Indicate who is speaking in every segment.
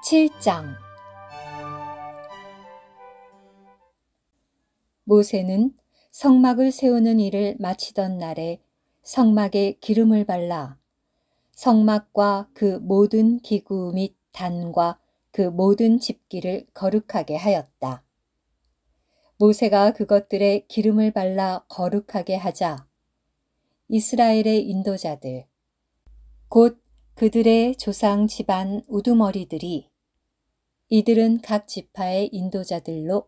Speaker 1: 7장. 모세는 성막을 세우는 일을 마치던 날에 성막에 기름을 발라 성막과 그 모든 기구 및 단과 그 모든 집기를 거룩하게 하였다. 모세가 그것들에 기름을 발라 거룩하게 하자 이스라엘의 인도자들, 곧 그들의 조상 집안 우두머리들이, 이들은 각 지파의 인도자들로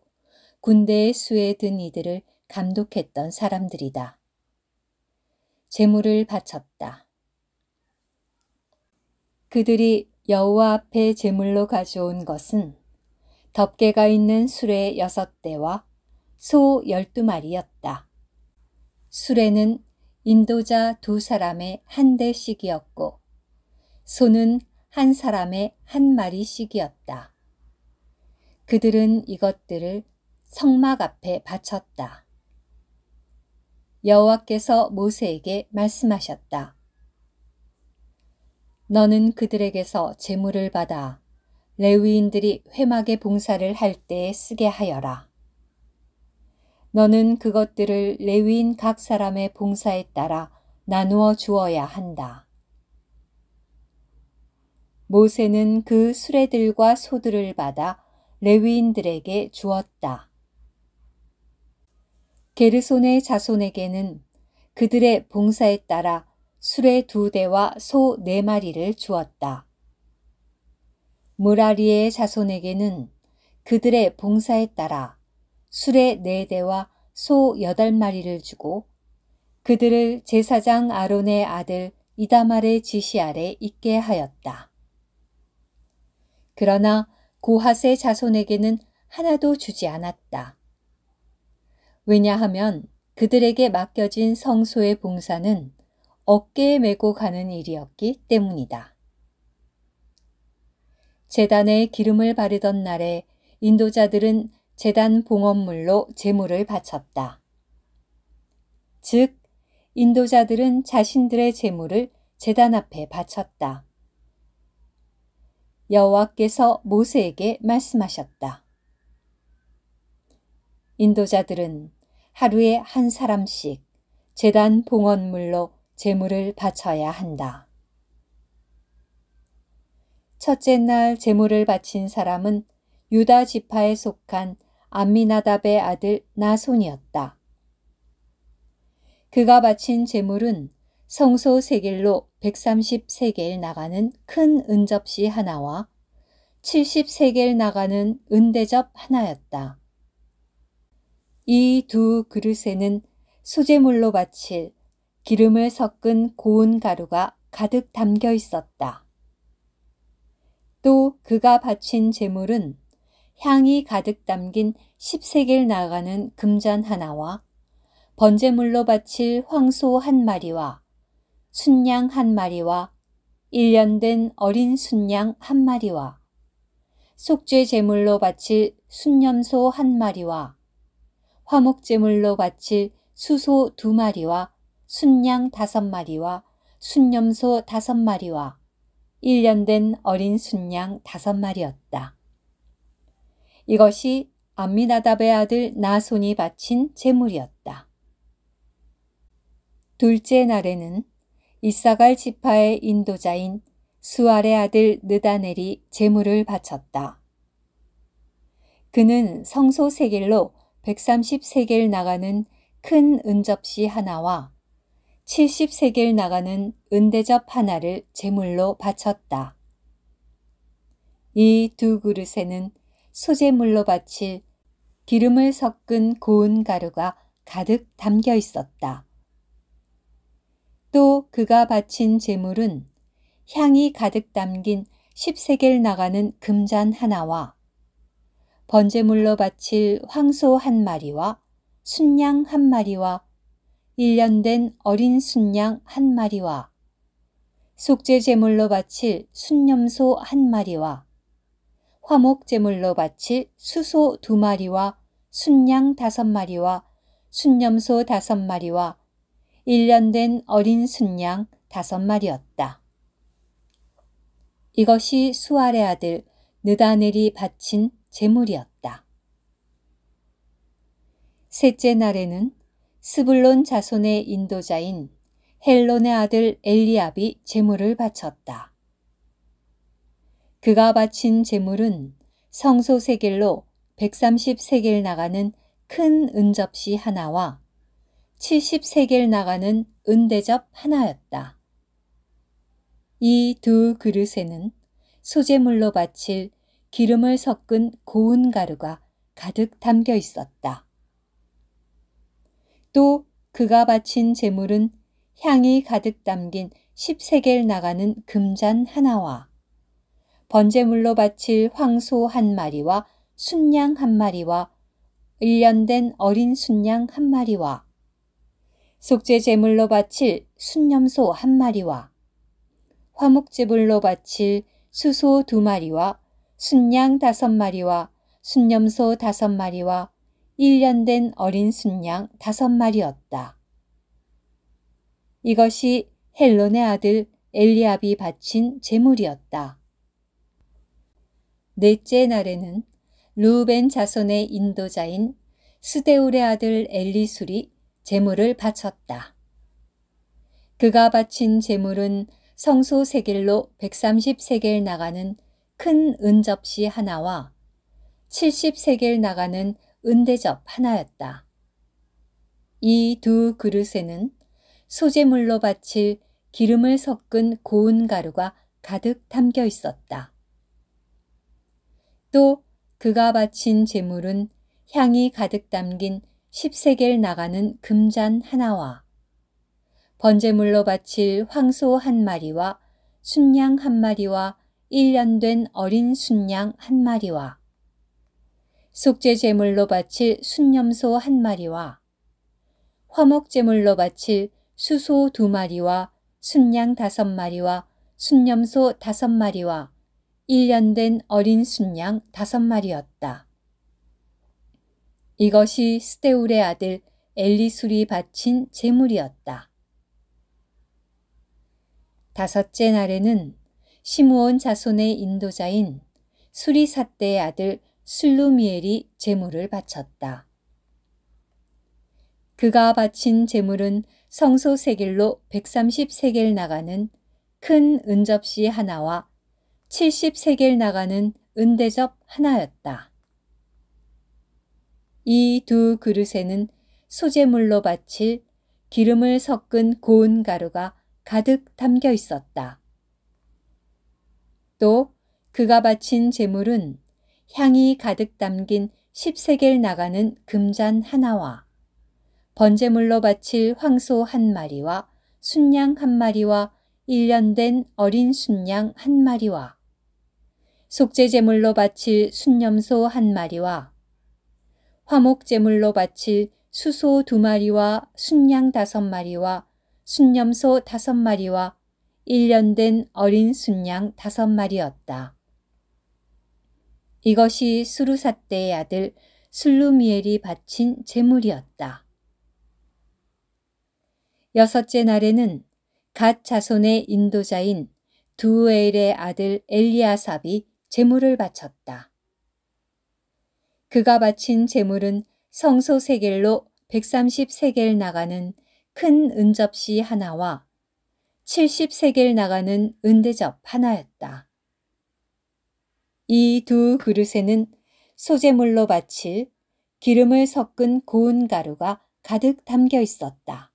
Speaker 1: 군대의 수에 든 이들을 감독했던 사람들이다. 제물을 바쳤다. 그들이 여호와 앞에 제물로 가져온 것은 덮개가 있는 수레 6대와 소 12마리였다. 수레는 인도자 2사람의 1대씩이었고 소는 1사람의 1마리씩이었다. 그들은 이것들을 성막 앞에 바쳤다. 여호와께서 모세에게 말씀하셨다. 너는 그들에게서 제물을 받아 레위인들이 회막의 봉사를 할 때에 쓰게 하여라. 너는 그것들을 레위인 각 사람의 봉사에 따라 나누어 주어야 한다. 모세는 그 수레들과 소들을 받아 레위인들에게 주었다. 게르손의 자손에게는 그들의 봉사에 따라 수레 2대와 소 4마리를 주었다. 무라리의 자손에게는 그들의 봉사에 따라 수레 4대와 소 8마리를 주고 그들을 제사장 아론의 아들 이다말의 지시 아래 있게 하였다. 그러나 고핫의 자손에게는 하나도 주지 않았다. 왜냐하면 그들에게 맡겨진 성소의 봉사는 어깨에 메고 가는 일이었기 때문이다. 제단에 기름을 바르던 날에 인도자들은 제단 봉헌물로 제물을 바쳤다. 즉, 인도자들은 자신들의 제물을 제단 앞에 바쳤다. 여호와께서 모세에게 말씀하셨다. 인도자들은 하루에 1사람씩 제단 봉헌물로 제물을 바쳐야 한다. 첫째 날 제물을 바친 사람은 유다 지파에 속한 암미나답의 아들 나손이었다. 그가 바친 제물은 성소 세겔로 130세겔 나가는 큰 은접시 하나와 70세겔 나가는 은대접 하나였다. 이 2 그릇에는 소제물로 바칠 기름을 섞은 고운 가루가 가득 담겨 있었다. 또 그가 바친 제물은 향이 가득 담긴 10세겔 나가는 금잔 하나와 번제물로 바칠 황소 1마리와 순양 1마리와 1년 된 어린 순양 1마리와 속죄 제물로 바칠 순염소 1마리와 화목제물로 바칠 수소 2마리와 순양 5마리와 순염소 5마리와 1년 된 어린 순양 5마리였다. 이것이 암미나답의 아들 나손이 바친 제물이었다. 둘째 날에는 이사갈 지파의 인도자인 수알의 아들 느다넬이 제물을 바쳤다. 그는 성소 세겔로 130세겔 나가는 큰 은접시 하나와 70세겔 나가는 은대접 하나를 제물로 바쳤다. 이 2 그릇에는 소제물로 바칠 기름을 섞은 고운 가루가 가득 담겨 있었다. 또 그가 바친 제물은 향이 가득 담긴 10세겔 나가는 금잔 하나와 번제물로 바칠 황소 1마리와 순양 1마리와 1년 된 어린 순양 1마리와 속죄 제물로 바칠 순염소 1마리와 화목 제물로 바칠 수소 2마리와 순양 5마리와 순염소 5마리와 1년 된 어린 순양 5마리였다. 이것이 수알의 아들 느다넬이 바친 제물이었다. 셋째 날에는 스불론 자손의 인도자인 헬론의 아들 엘리압이 제물을 바쳤다. 그가 바친 제물은 성소 세겔로 130세겔 나가는 큰 은접시 하나와 70세겔 나가는 은대접 하나였다. 이 두 그릇에는 소제물로 바칠 기름을 섞은 고운 가루가 가득 담겨 있었다. 또 그가 바친 제물은 향이 가득 담긴 10세겔 나가는 금잔 하나와 번제물로 바칠 황소 한 마리와 순양 한 마리와 1년 된 어린 순양 한 마리와 속죄 제물로 바칠 순염소 한 마리와 화목제물로 바칠 수소 2마리와 순양 5마리와 순염소 5마리와 1년 된 어린 순양 5마리였다. 이것이 헬론의 아들 엘리압이 바친 제물이었다. 넷째 날에는 르우벤 자손의 인도자인 스데울의 아들 엘리술이 제물을 바쳤다. 그가 바친 제물은 성소 세겔로 130세겔 나가는 큰 은접시 하나와 70세겔 나가는 은대접 하나였다. 이 두 그릇에는 소제물로 바칠 기름을 섞은 고운 가루가 가득 담겨 있었다. 또 그가 바친 제물은 향이 가득 담긴 10세겔 나가는 금잔 하나와 번제물로 바칠 황소 한 마리와 순양 한 마리와 1년 된 어린 순양 한 마리와 속죄 제물로 바칠 순염소 한 마리와 화목 제물로 바칠 수소 2마리와 순양 5마리와 순염소 5마리와 1년 된 어린 순양 5마리였다. 이것이 스데울의 아들 엘리술이 바친 제물이었다. 다섯째 날에는 시므온 자손의 인도자인 수리삿대의 아들 슬루미엘이 제물을 바쳤다. 그가 바친 제물은 성소 세겔로 130세겔 나가는 큰 은접시 하나와 70세겔 나가는 은대접 하나였다. 이 두 그릇에는 소제물로 바칠 기름을 섞은 고운 가루가 가득 담겨 있었다. 또 그가 바친 제물은 향이 가득 담긴 10세겔 나가는 금잔 하나와 번제물로 바칠 황소 한 마리와 순양 한 마리와 1년 된 어린 순양 한 마리와 속죄 제물로 바칠 순염소 한 마리와 화목 제물로 바칠 수소 2마리와 순양 5마리와 순염소 5마리와 1년 된 어린 순양 5마리였다. 이것이 수르삿대의 아들 슬루미엘이 바친 제물이었다. 여섯째 날에는 갓 자손의 인도자인 두엘의 아들 엘리아삽이 제물을 바쳤다. 그가 바친 제물은 성소 세겔로 130세겔 나가는 큰 은접시 하나와 70세겔 나가는 은대접 하나였다. 이 두 그릇에는 소제물로 바칠 기름을 섞은 고운 가루가 가득 담겨 있었다.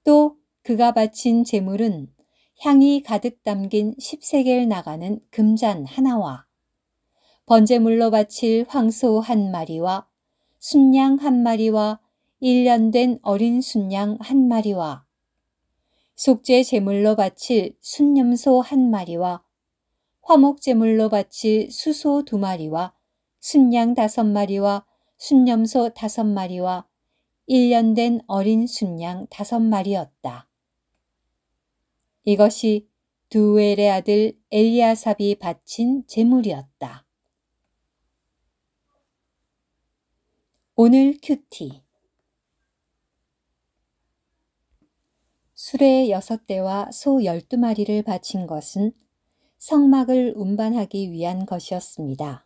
Speaker 1: 또 그가 바친 제물은 향이 가득 담긴 10세겔 나가는 금잔 하나와 번제물로 바칠 황소 한 마리와 순양 한 마리와 1년 된 어린 순양 한 마리와 속죄 제물로 바칠 순염소 한 마리와 화목 제물로 바칠 수소 2마리와 순양 5마리와 순염소 5마리와 1년 된 어린 순양 5마리였다. 이것이 두엘의 아들 엘리아삽이 바친 제물이었다. 오늘 큐티. 수레 6대와 소 12마리를 바친 것은 성막을 운반하기 위한 것이었습니다.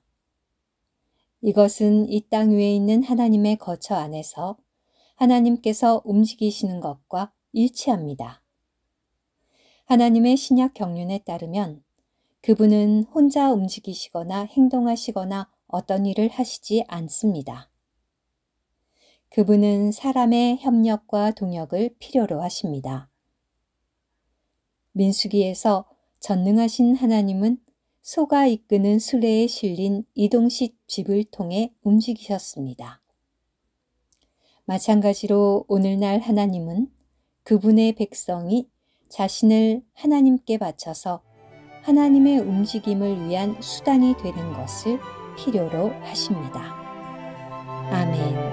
Speaker 1: 이것은 이 땅 위에 있는 하나님의 거처 안에서 하나님께서 움직이시는 것과 일치합니다. 하나님의 신약 경륜에 따르면 그분은 혼자 움직이시거나 행동하시거나 어떤 일을 하시지 않습니다. 그분은 사람의 협력과 동역을 필요로 하십니다. 민수기에서 전능하신 하나님은 소가 이끄는 수레에 실린 이동식 짚을 통해 움직이셨습니다. 마찬가지로 오늘날 하나님은 그분의 백성이 자신을 하나님께 바쳐서 하나님의 움직임을 위한 수단이 되는 것을 필요로 하십니다. 아멘.